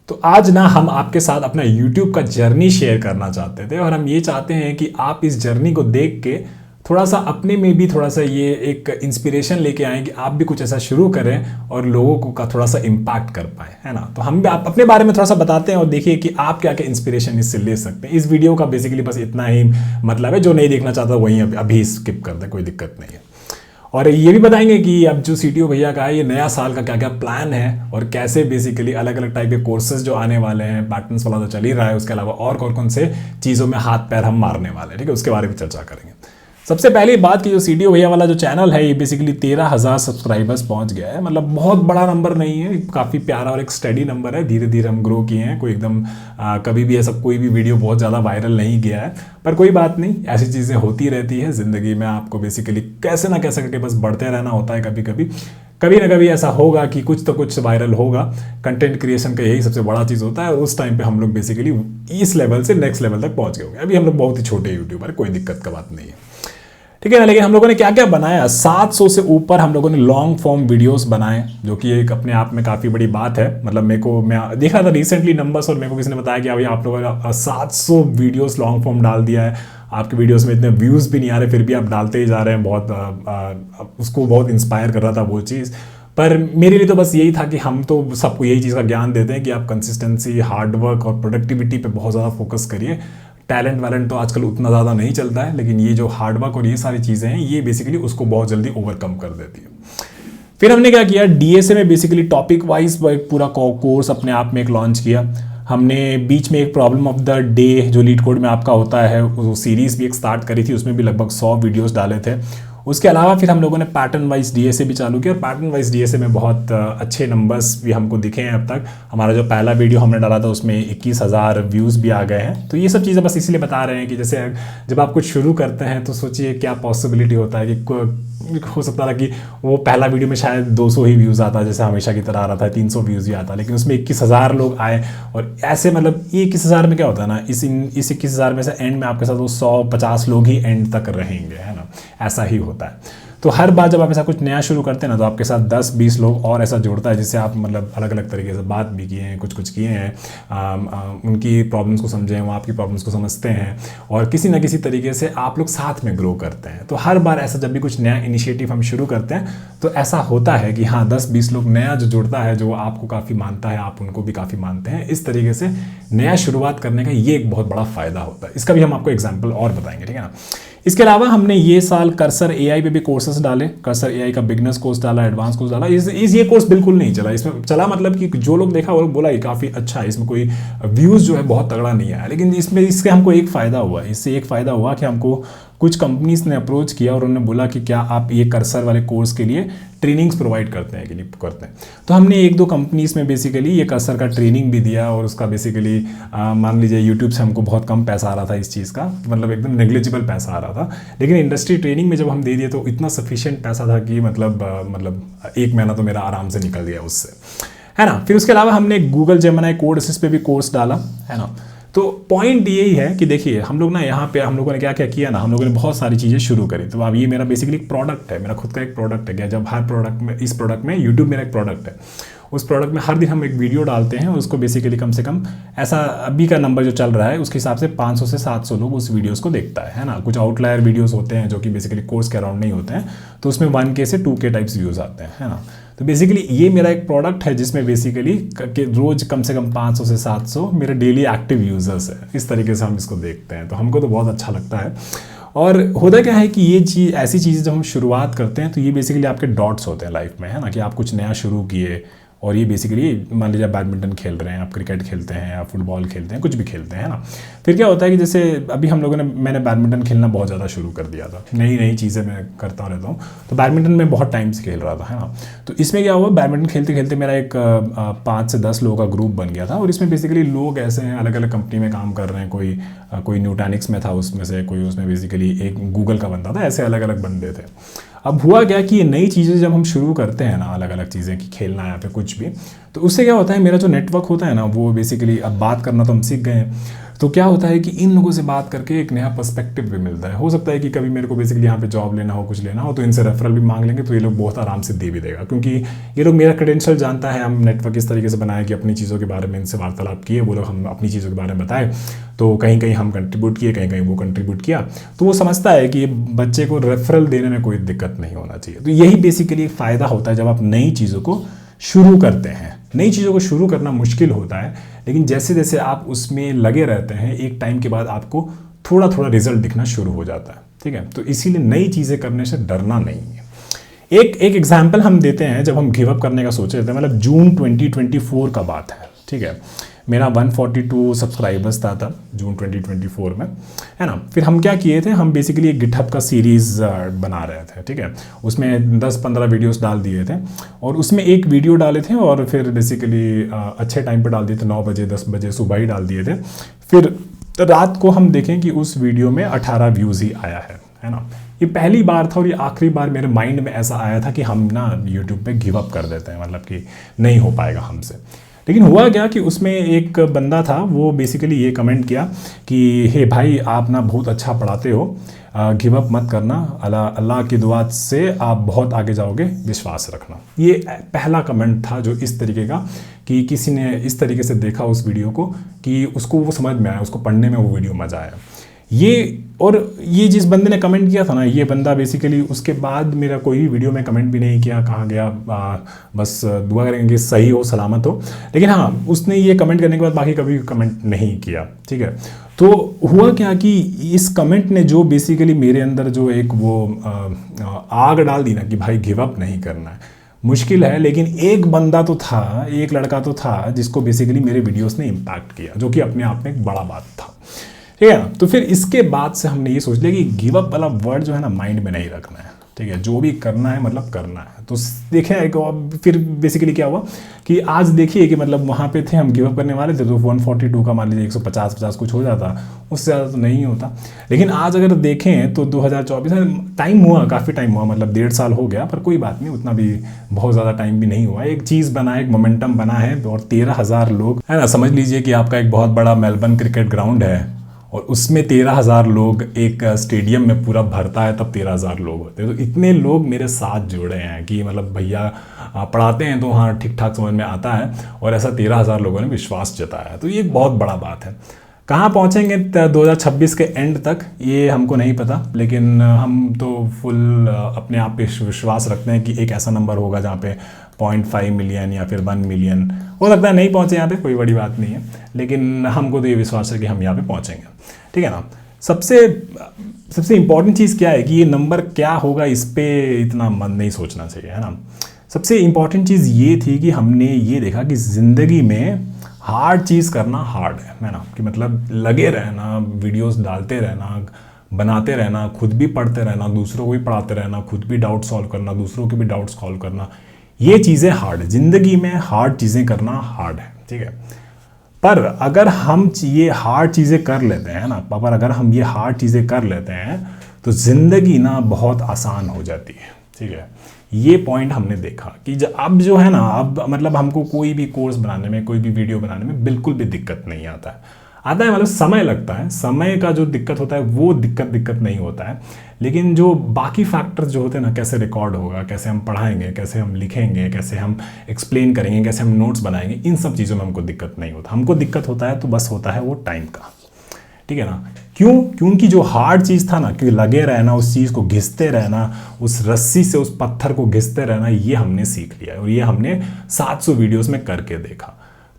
तो आज ना हम आपके साथ अपना YouTube का जर्नी शेयर करना चाहते थे और हम ये चाहते हैं कि आप इस जर्नी को देख के थोड़ा सा अपने में भी थोड़ा सा ये एक इंस्पिरेशन लेके आए कि आप भी कुछ ऐसा शुरू करें और लोगों को का थोड़ा सा इम्पैक्ट कर पाए, है ना। तो हम भी आप अपने बारे में थोड़ा सा बताते हैं और देखिए कि आप क्या क्या इंस्पिरेशन इससे ले सकते हैं। इस वीडियो का बेसिकली बस इतना ही मतलब है, जो नहीं देखना चाहता वहीं अभी स्किप कर दे, कोई दिक्कत नहीं है। और ये भी बताएंगे कि अब जो CTO भैया का है, ये नया साल का क्या क्या प्लान है और कैसे बेसिकली अलग अलग टाइप के कोर्सेज जो आने वाले हैं, पैटर्न्स वाला तो चल ही रहा है, उसके अलावा और कौन से चीज़ों में हाथ पैर हम मारने वाले हैं, ठीक है, उसके बारे में चर्चा करेंगे। सबसे पहली बात कि जो CTO भैया वाला जो चैनल है, ये बेसिकली 13,000 सब्सक्राइबर्स पहुंच गया है। मतलब बहुत बड़ा नंबर नहीं है, काफ़ी प्यारा और एक स्टडी नंबर है। धीरे धीरे हम ग्रो किए हैं, कोई एकदम कभी भी ऐसा कोई भी वीडियो बहुत ज़्यादा वायरल नहीं गया है, पर कोई बात नहीं, ऐसी चीज़ें होती रहती है ज़िंदगी में। आपको बेसिकली कैसे ना कैसे करके बस बढ़ते रहना होता है। कभी ना कभी ऐसा होगा कि कुछ तो कुछ वायरल होगा। कंटेंट क्रिएशन का यही सबसे बड़ा चीज़ होता है और उस टाइम पे हम लोग बेसिकली इस लेवल से नेक्स्ट लेवल तक पहुंच गए होंगे। अभी हम लोग बहुत ही छोटे यूट्यूबर, कोई दिक्कत का बात नहीं है, ठीक है ना। लेकिन हम लोगों ने क्या क्या बनाया, 700 से ऊपर हम लोगों ने लॉन्ग फॉर्म वीडियोस बनाए, जो कि एक अपने आप में काफ़ी बड़ी बात है। मतलब मैं देख रहा था रिसेंटली नंबर्स और मेरे को किसी ने बताया कि अभी आप लोगों ने 700 वीडियोस लॉन्ग फॉर्म डाल दिया है। आपके वीडियोस में इतने व्यूज़ भी नहीं आ रहे, फिर भी आप डालते ही जा रहे हैं। उसको बहुत इंस्पायर कर रहा था वो चीज़। पर मेरे लिए तो बस यही था कि हम तो सबको यही चीज़ का ज्ञान देते हैं कि आप कंसिस्टेंसी, हार्डवर्क और प्रोडक्टिविटी पे बहुत ज़्यादा फोकस करिए। टैलेंट वैलेंट तो आजकल उतना ज़्यादा नहीं चलता है, लेकिन ये जो हार्डवर्क और ये सारी चीज़ें हैं, ये बेसिकली उसको बहुत जल्दी ओवरकम कर देती है। फिर हमने क्या किया, DSA में बेसिकली टॉपिक वाइज एक पूरा कोर्स अपने आप में एक लॉन्च किया हमने। बीच में एक प्रॉब्लम ऑफ द डे जो लीड कोड में आपका होता है, वो सीरीज़ भी एक स्टार्ट करी थी, उसमें भी लगभग 100 वीडियोस डाले थे। उसके अलावा फिर हम लोगों ने पैटर्न वाइज DSA भी चालू किया और पैटर्न वाइज DSA में बहुत अच्छे नंबर्स भी हमको दिखे हैं अब तक। हमारा जो पहला वीडियो हमने डाला था उसमें 21,000 व्यूज़ भी आ गए हैं। तो ये सब चीज़ें बस इसलिए बता रहे हैं कि जैसे जब आप कुछ शुरू करते हैं तो सोचिए क्या पॉसिबिलिटी होता है कि हो सकता था कि वो पहला वीडियो में शायद 200 ही व्यूज़ आता, जैसे हमेशा की तरह आ रहा था 300 व्यूज़ भी आता, लेकिन उसमें 21,000 लोग आए। और ऐसे मतलब 21,000 में क्या होता है ना, इस 21,000 में से एंड में आपके साथ वो 150 लोग ही एंड तक रहेंगे, है ना, ऐसा ही होता है। तो हर बार जब आप ऐसा कुछ नया शुरू करते हैं ना, तो आपके साथ 10-20 लोग और ऐसा जुड़ता है, जिससे आप मतलब अलग अलग तरीके से बात भी किए हैं, कुछ किए हैं, उनकी प्रॉब्लम्स को समझे हैं, वो आपकी प्रॉब्लम्स को समझते हैं और किसी ना किसी तरीके से आप लोग साथ में ग्रो करते हैं। तो हर बार ऐसा जब भी कुछ नया इनिशिएटिव हम शुरू करते हैं तो ऐसा होता है कि हाँ 10-20 लोग नया जो जुड़ता है, जो आपको काफ़ी मानता है, आप उनको भी काफ़ी मानते हैं। इस तरीके से नया शुरुआत करने का ये एक बहुत बड़ा फ़ायदा होता है। इसका भी हम आपको एग्जाम्पल और बताएंगे, ठीक है ना। इसके अलावा हमने ये साल कर्सर AI पे भी कोर्सेज डाले। कर्सर AI का बिगनर्स कोर्स डाला, एडवांस कोर्स डाला। ये कोर्स बिल्कुल नहीं चला, इसमें चला मतलब कि जो लोग देखा वो लोग बोला ये काफ़ी अच्छा है, इसमें कोई व्यूज़ जो है बहुत तगड़ा नहीं आया। लेकिन इससे हमको एक फ़ायदा हुआ, इससे एक फ़ायदा हुआ कि हमको कुछ कंपनीज ने अप्रोच किया और उन्होंने बोला कि क्या आप ये कर्सर वाले कोर्स के लिए ट्रेनिंग्स प्रोवाइड करते हैं कि नहीं करते हैं। तो हमने 1-2 कंपनीज में बेसिकली ये कर्सर का ट्रेनिंग भी दिया और उसका बेसिकली मान लीजिए यूट्यूब से हमको बहुत कम पैसा आ रहा था इस चीज़ का, मतलब एकदम नेग्लिजिबल पैसा आ रहा था। लेकिन इंडस्ट्री ट्रेनिंग में जब हम दे दिए तो इतना सफिशिएंट पैसा था कि मतलब 1 महीना तो मेरा आराम से निकल गया उससे, है ना। फिर उसके अलावा हमने गूगल जेमिनी कोड असिस्ट पे भी कोर्स डाला, है ना। तो पॉइंट यही है कि देखिए हम लोग ना यहाँ पे हम लोगों ने क्या क्या किया ना, हम लोगों ने बहुत सारी चीज़ें शुरू करी। तो अब ये मेरा बेसिकली एक प्रोडक्ट है, मेरा खुद का एक प्रोडक्ट है। क्या जब हर प्रोडक्ट में, इस प्रोडक्ट में यूट्यूब मेरा एक प्रोडक्ट है, उस प्रोडक्ट में हर दिन हम एक वीडियो डालते हैं। उसको बेसिकली कम से कम ऐसा अभी का नंबर जो चल रहा है उसके हिसाब से 500 से 700 लोग उस वीडियोस को देखता है ना। कुछ आउटलायर वीडियोस होते हैं जो कि बेसिकली कोर्स के अराउंड नहीं होते हैं, तो उसमें 1K से 2K टाइप्स व्यूज़ आते हैं, है ना। तो बेसिकली ये मेरा एक प्रोडक्ट है जिसमें बेसिकली रोज कम से कम 500 से 700 मेरे डेली एक्टिव यूजर्स है। इस तरीके से हम इसको देखते हैं, तो हमको तो बहुत अच्छा लगता है। और होता क्या है कि ये चीज़, ऐसी चीज़ें जब हम शुरुआत करते हैं तो ये बेसिकली आपके डॉट्स होते हैं लाइफ में, है ना, कि आप कुछ नया शुरू किए और ये बेसिकली मान लीजिए आप बैडमिंटन खेल रहे हैं, आप क्रिकेट खेलते हैं, आप फुटबॉल खेलते हैं, कुछ भी खेलते हैं ना। फिर क्या होता है कि जैसे अभी हम लोगों ने, मैंने बैडमिंटन खेलना बहुत ज़्यादा शुरू कर दिया था, नई चीज़ें मैं करता रहता हूँ। तो बैडमिंटन में बहुत टाइम से खेल रहा था, है ना। तो इसमें क्या हुआ, बैडमिंटन खेलते खेलते मेरा एक 5 से 10 लोगों का ग्रुप बन गया था। और इसमें बेसिकली लोग ऐसे हैं, अलग अलग कंपनी में काम कर रहे हैं, कोई न्यूटॉनिक्स में था उसमें से, कोई उसमें बेसिकली एक गूगल का बंदा था, ऐसे अलग अलग बंदे थे। अब हुआ क्या कि ये नई चीज़ें जब हम शुरू करते हैं ना, अलग अलग चीज़ें कि खेलना या फिर कुछ भी, तो उससे क्या होता है, मेरा जो नेटवर्क होता है ना वो बेसिकली, अब बात करना तो हम सीख गए हैं, तो क्या होता है कि इन लोगों से बात करके एक नया पर्सपेक्टिव भी मिलता है। हो सकता है कि कभी मेरे को बेसिकली यहाँ पे जॉब लेना हो, कुछ लेना हो, तो इनसे रेफरल भी मांग लेंगे तो ये लोग बहुत आराम से दे भी देगा, क्योंकि ये लोग मेरा क्रेडेंशियल जानता है। हम नेटवर्क इस तरीके से बनाए कि अपनी चीज़ों के बारे में इनसे वार्तालाप किए, वो लोग हम अपनी चीज़ों के बारे में बताए, तो कहीं कहीं हम कंट्रीब्यूट किए, कहीं कहीं वो कंट्रीब्यूट किया, तो वो समझता है कि ये बच्चे को रेफरल देने में कोई दिक्कत नहीं होना चाहिए। तो यही बेसिकली एक फ़ायदा होता है जब आप नई चीज़ों को शुरू करते हैं। नई चीज़ों को शुरू करना मुश्किल होता है, लेकिन जैसे जैसे आप उसमें लगे रहते हैं, एक टाइम के बाद आपको थोड़ा थोड़ा रिजल्ट दिखना शुरू हो जाता है। ठीक है, तो इसीलिए नई चीज़ें करने से डरना नहीं है। एक एग्जाम्पल हम देते हैं, जब हम गिव अप करने का सोच रहे थे, मतलब जून 2024 का बात है। ठीक है, मेरा 142 सब्सक्राइबर्स था तब जून 2024 में, है ना। फिर हम क्या किए थे, हम बेसिकली एक गिटहब का सीरीज़ बना रहे थे। ठीक है, उसमें 10-15 वीडियोस डाल दिए थे, और उसमें एक वीडियो डाले थे, और फिर बेसिकली अच्छे टाइम पे डाल दिए थे, 9 बजे 10 बजे सुबह ही डाल दिए थे। फिर रात को हम देखें कि उस वीडियो में 18 व्यूज़ ही आया है ना। ये पहली बार था और ये आखिरी बार मेरे माइंड में ऐसा आया था कि हम ना यूट्यूब पे गिव अप कर देते हैं, मतलब कि नहीं हो पाएगा हमसे। लेकिन हुआ क्या कि उसमें एक बंदा था, वो बेसिकली ये कमेंट किया कि हे भाई, आप ना बहुत अच्छा पढ़ाते हो, गिव अप मत करना, अल्लाह की दुआ से आप बहुत आगे जाओगे, विश्वास रखना। ये पहला कमेंट था जो इस तरीके का, कि किसी ने इस तरीके से देखा उस वीडियो को कि उसको वो समझ में आया, उसको पढ़ने में वो वीडियो मज़ा आया। ये जिस बंदे ने कमेंट किया था ना, ये बंदा बेसिकली उसके बाद मेरा कोई भी वीडियो में कमेंट भी नहीं किया, कहाँ गया, बस दुआ करेंगे सही हो, सलामत हो। लेकिन हाँ, उसने ये कमेंट करने के बाद बाकी कभी कमेंट नहीं किया। ठीक है, तो हुआ क्या कि इस कमेंट ने जो बेसिकली मेरे अंदर जो एक वो आग डाल दी ना कि भाई गिव अप नहीं करना है, मुश्किल है, लेकिन एक बंदा तो था, एक लड़का तो था जिसको बेसिकली मेरे वीडियोस ने इम्पैक्ट किया, जो कि अपने आप में एक बड़ा बात था। ठीक है ना, तो फिर इसके बाद से हमने ये सोच लिया कि गिव अप वाला वर्ड जो है ना माइंड में नहीं रखना है। ठीक है, जो भी करना है मतलब करना है। तो देखें, फिर बेसिकली क्या हुआ कि आज देखिए कि मतलब वहाँ पे थे, हम गिव अप करने वाले थे, तो 142 का मान लीजिए 150 कुछ हो जाता, उससे ज़्यादा तो नहीं होता। लेकिन आज अगर देखें तो 2024 टाइम हुआ, काफ़ी टाइम हुआ, मतलब 1.5 साल हो गया, पर कोई बात नहीं, उतना भी बहुत ज़्यादा टाइम भी नहीं हुआ। एक चीज़ बना, एक मोमेंटम बना है, और 13,000 लोग, है ना। समझ लीजिए कि आपका एक बहुत बड़ा मेलबर्न क्रिकेट ग्राउंड है, और उसमें 13,000 लोग एक स्टेडियम में पूरा भरता है, तब 13,000 लोग होते हैं। तो इतने लोग मेरे साथ जुड़े हैं कि मतलब भैया पढ़ाते हैं तो हाँ ठीक ठाक समझ में आता है, और ऐसा 13,000 लोगों ने विश्वास जताया है। तो ये बहुत बड़ा बात है। कहाँ पहुँचेंगे 2026 के एंड तक ये हमको नहीं पता, लेकिन हम तो फुल अपने आप पे विश्वास रखते हैं कि एक ऐसा नंबर होगा जहाँ पे 0.5 मिलियन या फिर 1 मिलियन, हो सकता है नहीं पहुँचे यहाँ पे, कोई बड़ी बात नहीं है, लेकिन हमको तो ये विश्वास है कि हम यहाँ पे पहुँचेंगे। ठीक है ना। सबसे इम्पॉर्टेंट चीज़ क्या है कि ये नंबर क्या होगा, इस पर इतना मन नहीं सोचना चाहिए, है ना। सबसे इम्पॉर्टेंट चीज़ ये थी कि हमने ये देखा कि ज़िंदगी में हार्ड चीज़ करना हार्ड है ना, कि मतलब लगे रहना, वीडियोस डालते रहना, बनाते रहना, खुद भी पढ़ते रहना, दूसरों को भी पढ़ाते रहना, खुद भी डाउट सॉल्व करना, दूसरों के भी डाउट सॉल्व करना, ये चीज़ें हार्ड है। ज़िंदगी में हार्ड चीज़ें करना हार्ड है। ठीक है, पर अगर हम ये हार्ड चीज़ें कर लेते हैं ना, पर अगर हम ये हार्ड चीज़ें कर लेते हैं तो ज़िंदगी ना बहुत आसान हो जाती है। ठीक है, ये पॉइंट हमने देखा कि अब जो है ना, अब मतलब हमको कोई भी कोर्स बनाने में, कोई भी वीडियो बनाने में बिल्कुल भी दिक्कत नहीं आता है। मतलब समय लगता है, समय का जो दिक्कत होता है वो दिक्कत नहीं होता है, लेकिन जो बाकी फैक्टर्स जो होते हैं ना, कैसे रिकॉर्ड होगा, कैसे हम पढ़ाएंगे, कैसे हम लिखेंगे, कैसे हम एक्सप्लेन करेंगे, कैसे हम नोट्स बनाएंगे, इन सब चीज़ों में हमको दिक्कत नहीं होता। हमको दिक्कत होता है तो बस होता है वो टाइम का। ठीक है ना, क्योंकि जो हार्ड चीज़ था ना, कि लगे रहना, उस चीज़ को घिसते रहना, उस रस्सी से उस पत्थर को घिसते रहना, ये हमने सीख लिया और ये हमने 700 वीडियोस में करके देखा।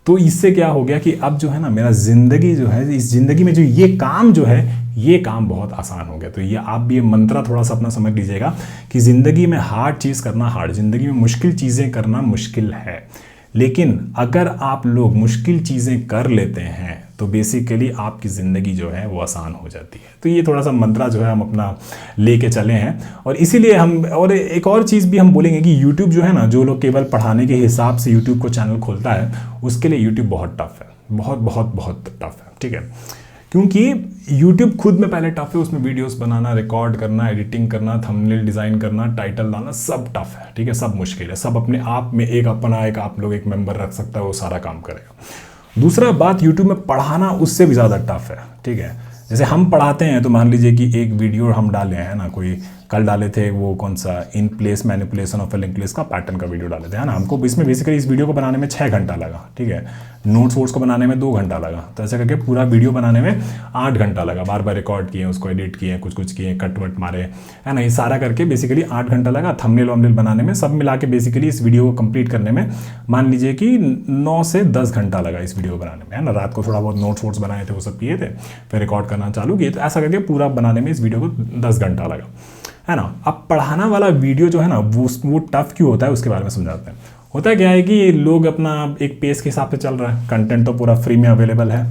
तो इससे क्या हो गया कि अब जो है ना, मेरा ज़िंदगी जो है, इस ज़िंदगी में जो ये काम जो है, ये काम बहुत आसान हो गया। तो ये आप भी ये मंत्रा थोड़ा सा अपना समझ लीजिएगा कि ज़िंदगी में हार्ड चीज़ करना हार्ड, ज़िंदगी में मुश्किल चीज़ें करना मुश्किल है, लेकिन अगर आप लोग मुश्किल चीज़ें कर लेते हैं तो बेसिकली आपकी ज़िंदगी जो है वो आसान हो जाती है। तो ये थोड़ा सा मंत्रा जो है हम अपना लेके चले हैं, और इसीलिए हम, और एक और चीज़ भी हम बोलेंगे कि यूट्यूब जो है ना, जो लोग केवल पढ़ाने के हिसाब से यूट्यूब को चैनल खोलता है, उसके लिए यूट्यूब बहुत टफ है, बहुत बहुत बहुत टफ है। ठीक है, क्योंकि यूट्यूब खुद में पहले टफ है, उसमें वीडियोस बनाना, रिकॉर्ड करना, एडिटिंग करना, थंबनेल डिज़ाइन करना, टाइटल डालना, सब टफ है। ठीक है, सब मुश्किल है, सब अपने आप में एक अपना एक आप लोग एक मेंबर रख सकता है, वो सारा काम करेगा। दूसरा बात, यूट्यूब में पढ़ाना उससे भी ज़्यादा टफ है, ठीक है। जैसे हम पढ़ाते हैं तो मान लीजिए कि एक वीडियो हम डाले हैं ना, कोई कल डाले थे वो कौन सा in place manipulation of A link list का पैटर्न का वीडियो डाले थे, है ना। हमको इसमें बेसिकली इस वीडियो को बनाने में 6 घंटा लगा, ठीक है। नोट्स वोट्स को बनाने में 2 घंटा लगा, तो ऐसे करके पूरा वीडियो बनाने में 8 घंटा लगा। बार बार रिकॉर्ड किए, उसको एडिट किए, कुछ किए, कट वट मारे, है ना। ये सारा करके बेसिकली 8 घंटा लगा। थंबनेल वंबनेल बनाने में सब मिला के बेसिकली इस वीडियो को कंप्लीट करने में मान लीजिए कि 9 से 10 घंटा लगा इस वीडियो को बनाने में, है ना। रात को थोड़ा बहुत नोट्स वोट्स बनाए थे, वो सब किए थे, फिर रिकॉर्ड करना चालू किए, तो ऐसा करके पूरा बनाने में इस वीडियो को 10 घंटा लगा, है ना। अब पढ़ाना वाला वीडियो जो है ना वो टफ क्यों होता है उसके बारे में समझाते हैं। होता क्या है कि लोग अपना एक पेस के हिसाब से चल रहा है, कंटेंट तो पूरा फ्री में अवेलेबल है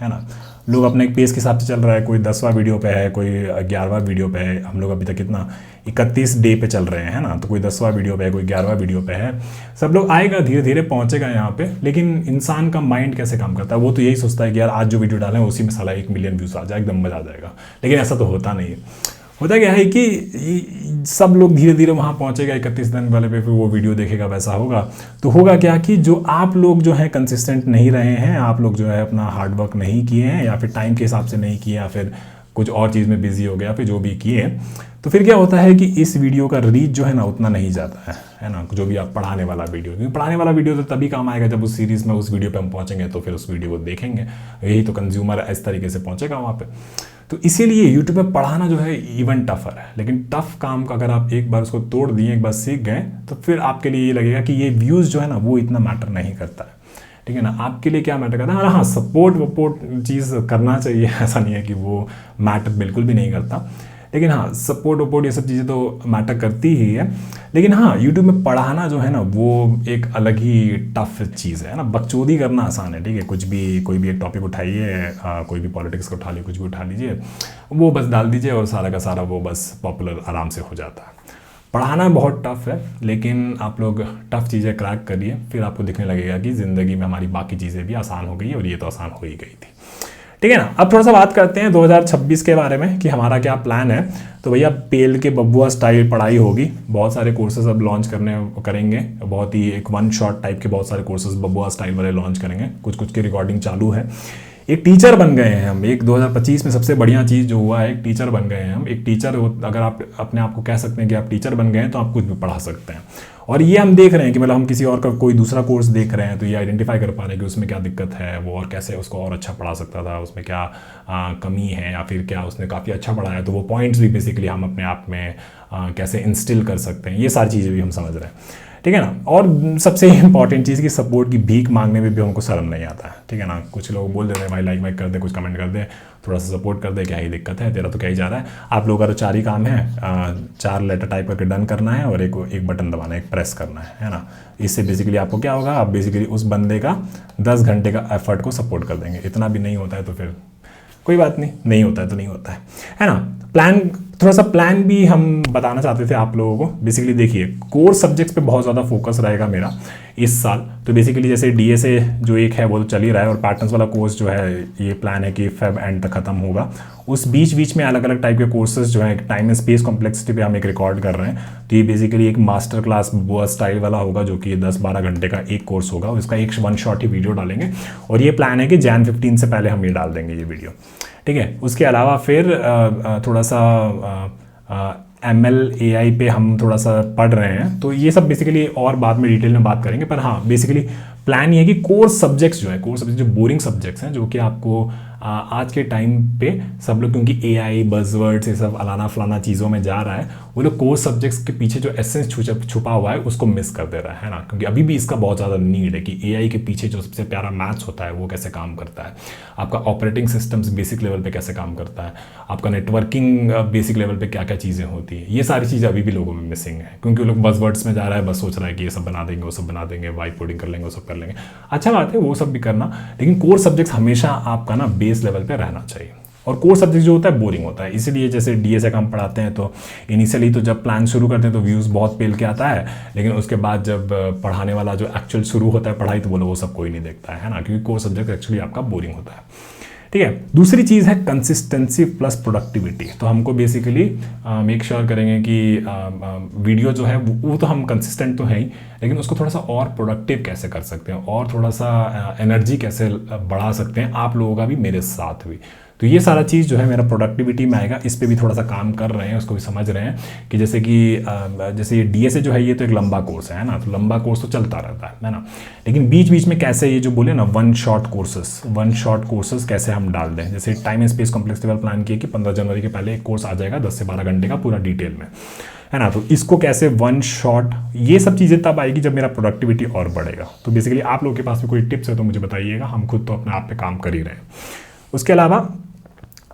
ना। लोग अपने एक पेस के हिसाब से चल रहा है, कोई 10वां वीडियो पे है, कोई 11वां वीडियो पे है। हम लोग अभी तक कितना 31 डे पे चल रहे हैं, है ना। तो कोई 10वां वीडियो पे है, कोई 11वां वीडियो पे है। सब लोग आएगा, धीरे धीरे पहुंचेगा यहाँ पे। लेकिन इंसान का माइंड कैसे काम करता है, वो तो यही सोचता है कि यार आज जो वीडियो डालें उसी में साला 1 मिलियन व्यूज़ आ जाए, एकदम मजा आ जाएगा। लेकिन ऐसा तो होता नहीं है। होता क्या है कि सब लोग धीरे धीरे वहाँ पहुँचेगा, 31 दिन वाले पे फिर वो वीडियो देखेगा, वैसा होगा। तो होगा क्या कि जो आप लोग जो है कंसिस्टेंट नहीं रहे हैं, आप लोग जो है अपना हार्डवर्क नहीं किए हैं, या फिर टाइम के हिसाब से नहीं किए, या फिर कुछ और चीज़ में बिजी हो गया, फिर जो भी किए, तो फिर क्या होता है कि इस वीडियो का रीच जो है ना उतना नहीं जाता है ना। जो भी आप पढ़ाने वाला वीडियो, क्योंकि पढ़ाने वाला वीडियो तो तभी काम आएगा जब उस सीरीज़ में उस वीडियो पे हम पहुँचेंगे, तो फिर उस वीडियो को देखेंगे, यही तो कंज्यूमर इस तरीके से पहुँचेगा वहाँ पे। तो इसीलिए यूट्यूब पे पढ़ाना जो है इवन टफर है। लेकिन टफ काम का अगर आप एक बार उसको तोड़ दिए, एक बार सीख गए, तो फिर आपके लिए ये लगेगा कि ये व्यूज़ जो है ना वो इतना मैटर नहीं करता है, ठीक है ना। आपके लिए क्या मैटर करता है, हाँ सपोर्ट वपोर्ट चीज़ करना चाहिए, ऐसा नहीं है कि वो मैटर बिल्कुल भी नहीं करता। लेकिन हाँ सपोर्ट वपोर्ट ये सब चीज़ें तो मैटर करती ही है। लेकिन हाँ यूट्यूब में पढ़ाना जो है ना वो एक अलग ही टफ चीज़ है ना। बकचोदी करना आसान है, ठीक है। कुछ भी कोई भी एक टॉपिक उठाइए, कोई भी पॉलिटिक्स को उठा लीजिए, कुछ भी उठा लीजिए, वो बस डाल दीजिए और सारा का सारा वो बस पॉपुलर आराम से हो जाता है। पढ़ाना बहुत टफ है, लेकिन आप लोग टफ चीज़ें क्रैक करिए, फिर आपको दिखने लगेगा कि ज़िंदगी में हमारी बाकी चीज़ें भी आसान हो गई और ये तो आसान हो ही गई थी, ठीक है ना। अब थोड़ा सा बात करते हैं 2026 के बारे में कि हमारा क्या प्लान है। तो भैया पेल के बबुआ स्टाइल पढ़ाई होगी, बहुत सारे कोर्सेज अब लॉन्च करेंगे, बहुत ही एक 1 शॉट टाइप के बहुत सारे कोर्सेज बबुआ स्टाइल वाले लॉन्च करेंगे। कुछ की रिकॉर्डिंग चालू है। एक टीचर बन गए हैं हम। एक 2025 में सबसे बढ़िया चीज़ जो हुआ है, एक टीचर बन गए हैं हम। एक टीचर, अगर आप अपने आप को कह सकते हैं कि आप टीचर बन गए हैं, तो आप कुछ भी पढ़ा सकते हैं। और ये हम देख रहे हैं कि मतलब हम किसी और का कोई दूसरा कोर्स देख रहे हैं, तो ये आइडेंटिफाई कर पा रहे हैं कि उसमें क्या दिक्कत है, वो और कैसे उसको और अच्छा पढ़ा सकता था, उसमें क्या कमी है, या फिर क्या उसने काफ़ी अच्छा पढ़ाया है। तो वो पॉइंट्स भी बेसिकली हम अपने आप में कैसे इंस्टिल कर सकते हैं, ये सारी चीज़ें भी हम समझ रहे हैं, ठीक है ना। और सबसे इंपॉर्टेंट चीज़ कि सपोर्ट की भीख मांगने में भी हमको शर्म नहीं आता है, ठीक है ना। कुछ लोग बोल देते हैं भाई लाइक कर दे, कुछ कमेंट कर दे, थोड़ा सा सपोर्ट कर दे, क्या ही दिक्कत है, तेरा तो क्या ही जा रहा है। आप लोगों का तो 4 ही काम है, 4 लेटर टाइप करके डन करना है और एक बटन दबाना है, एक प्रेस करना है ना। इससे बेसिकली आपको क्या होगा, आप बेसिकली उस बंदे का 10 घंटे का एफर्ट को सपोर्ट कर देंगे। इतना भी नहीं होता है तो फिर कोई बात नहीं होता है तो नहीं होता है ना। थोड़ा सा प्लान भी हम बताना चाहते थे आप लोगों को। बेसिकली देखिए, कोर सब्जेक्ट्स पे बहुत ज़्यादा फोकस रहेगा मेरा इस साल। तो बेसिकली जैसे डीएसए जो एक है वो तो चल ही रहा है, और पैटर्न्स वाला कोर्स जो है ये प्लान है कि फेब एंड तक खत्म होगा। उस बीच में अलग अलग टाइप के कोर्सेज जो है टाइम एंड स्पेस कॉम्प्लेक्सिटी पे हम एक रिकॉर्ड कर रहे हैं। तो ये बेसिकली एक मास्टर क्लास बुआ स्टाइल वाला होगा, जो कि 10-12 घंटे का एक कोर्स होगा, और इसका एक 1 शॉट ही वीडियो डालेंगे। और ये प्लान है कि Jan 15 से पहले हम ये डाल देंगे ये वीडियो, ठीक है। उसके अलावा फिर थोड़ा सा ML AI पे हम थोड़ा सा पढ़ रहे हैं, तो ये सब बेसिकली और बाद में डिटेल में बात करेंगे। पर हाँ बेसिकली प्लान ये है कि कोर्स सब्जेक्ट्स जो बोरिंग सब्जेक्ट्स हैं, जो कि आपको आज के टाइम पे सब लोग, क्योंकि AI बज़वर्ड्स ये सब अलाना फलाना चीज़ों में जा रहा है, वो लोग कोर्स सब्जेक्ट्स के पीछे जो एसेंस छुपा हुआ है उसको मिस कर दे रहा है ना। क्योंकि अभी भी इसका बहुत ज़्यादा नीड है कि AI के पीछे जो सबसे प्यारा मैथ्स होता है वो कैसे काम करता है, आपका ऑपरेटिंग सिस्टम्स बेसिक लेवल पे कैसे काम करता है, आपका नेटवर्किंग बेसिक लेवल पे क्या क्या चीज़ें होती है, ये सारी चीज़ें अभी भी लोगों में मिसिंग है। क्योंकि वो लोग बज़वर्ड्स में जा रहा है, बस सोच रहा है कि ये सब बना देंगे, वो सब बना देंगे, वाइट बोर्डिंग कर लेंगे, वो सब कर लेंगे। अच्छा बात है वो सब भी करना, लेकिन कोर सब्जेक्ट्स हमेशा आपका ना बेस लेवल पे रहना चाहिए। और कोर सब्जेक्ट जो होता है बोरिंग होता है, इसीलिए जैसे डीएसए का हम पढ़ाते हैं तो इनिशियली तो जब प्लान शुरू करते हैं तो व्यूज़ बहुत पेल के आता है, लेकिन उसके बाद जब पढ़ाने वाला जो एक्चुअल शुरू होता है पढ़ाई, तो वो सब कोई नहीं देखता है ना, क्योंकि कोर सब्जेक्ट एक्चुअली आपका बोरिंग होता है, ठीक है। दूसरी चीज़ है कंसिस्टेंसी प्लस प्रोडक्टिविटी। तो हमको बेसिकली मेक श्योर करेंगे कि वीडियो जो है वो तो हम कंसिस्टेंट तो है ही, लेकिन उसको थोड़ा सा और प्रोडक्टिव कैसे कर सकते हैं और थोड़ा सा एनर्जी कैसे बढ़ा सकते हैं आप लोगों का भी मेरे साथ भी। तो ये सारा चीज़ जो है मेरा प्रोडक्टिविटी में आएगा, इस पे भी थोड़ा सा काम कर रहे हैं, उसको भी समझ रहे हैं कि जैसे ये DSA जो है ये तो एक लंबा कोर्स है ना, तो लंबा कोर्स तो चलता रहता है ना, लेकिन बीच बीच में कैसे ये जो बोले ना वन शॉट कोर्सेस कैसे हम डाल दें। जैसे time and space complex level plan किया कि 15 जनवरी के पहले एक कोर्स आ जाएगा 10 से 12 घंटे का पूरा डिटेल में, है ना। तो इसको कैसे वन शॉट, ये सब चीज़ें तब आएगी जब मेरा प्रोडक्टिविटी और बढ़ेगा। तो बेसिकली आप लोगों के पास में कोई टिप्स है तो मुझे बताइएगा, हम खुद तो अपने आप पे काम कर ही रहे हैं। उसके अलावा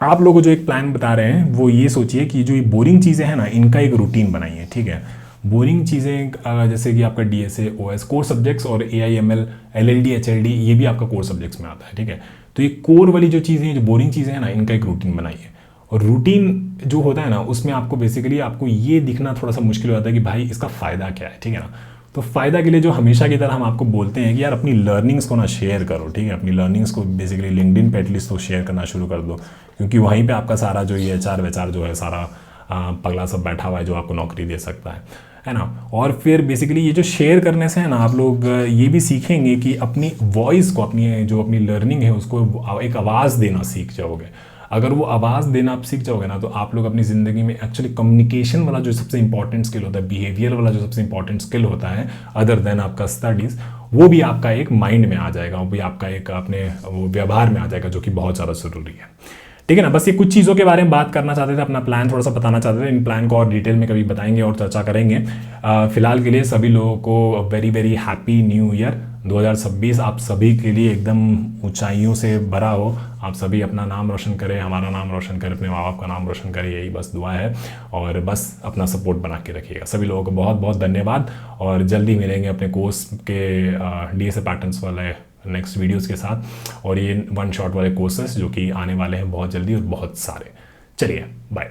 आप लोगों को जो एक प्लान बता रहे हैं वो ये सोचिए कि जो ये बोरिंग चीज़ें हैं ना इनका एक रूटीन बनाइए, ठीक है। बोरिंग चीज़ें जैसे कि आपका DSA OS कोर सब्जेक्ट्स और AI ML LLD HLD ये भी आपका कोर सब्जेक्ट्स में आता है, ठीक है। तो ये कोर वाली जो चीज़ें हैं, जो बोरिंग चीज़ें हैं ना, इनका एक रूटीन बनाइए। और रूटीन जो होता है ना उसमें आपको बेसिकली आपको ये दिखना थोड़ा सा मुश्किल हो जाता है कि भाई इसका फ़ायदा क्या है, ठीक है ना। तो फ़ायदा के लिए जो हमेशा की तरह हम आपको बोलते हैं कि यार अपनी लर्निंग्स को ना शेयर करो, ठीक है। अपनी लर्निंग्स को बेसिकली लिंक्डइन पे एटलीस्ट तो शेयर करना शुरू कर दो, क्योंकि वहीं पे आपका सारा जो ये HR जो है सारा पगला सब बैठा हुआ है जो आपको नौकरी दे सकता है ना। और फिर बेसिकली ये जो शेयर करने से है ना आप लोग ये भी सीखेंगे कि अपनी वॉइस को, अपनी लर्निंग है उसको एक आवाज़ देना सीख जाओगे। अगर वो आवाज़ देना आप सीख जाओगे ना तो आप लोग अपनी ज़िंदगी में एक्चुअली कम्युनिकेशन वाला जो सबसे इंपॉर्टेंट स्किल होता है, बिहेवियर वाला जो सबसे इंपॉर्टेंट स्किल होता है अदर देन आपका स्टडीज़, वो भी आपका एक माइंड में आ जाएगा, वो भी आपका एक अपने वो व्यवहार में आ जाएगा, जो कि बहुत ज़्यादा ज़रूरी है, ठीक है ना। बस ये कुछ चीज़ों के बारे में बात करना चाहते थे, अपना प्लान थोड़ा सा बताना चाहते थे। इन प्लान को और डिटेल में कभी बताएंगे और चर्चा करेंगे। फिलहाल के लिए सभी लोगों को very very happy new year 2026 आप सभी के लिए एकदम ऊंचाइयों से भरा हो। आप सभी अपना नाम रोशन करें, हमारा नाम रोशन करें, अपने माँ बाप का नाम रोशन करें, यही बस दुआ है। और बस अपना सपोर्ट बना के रखिएगा। सभी लोगों को बहुत बहुत धन्यवाद और जल्दी मिलेंगे अपने कोर्स के DSA पैटर्न्स वाले नेक्स्ट वीडियोस के साथ, और ये वन शॉट वाले कोर्सेस जो कि आने वाले हैं बहुत जल्दी और बहुत सारे। चलिए बाय।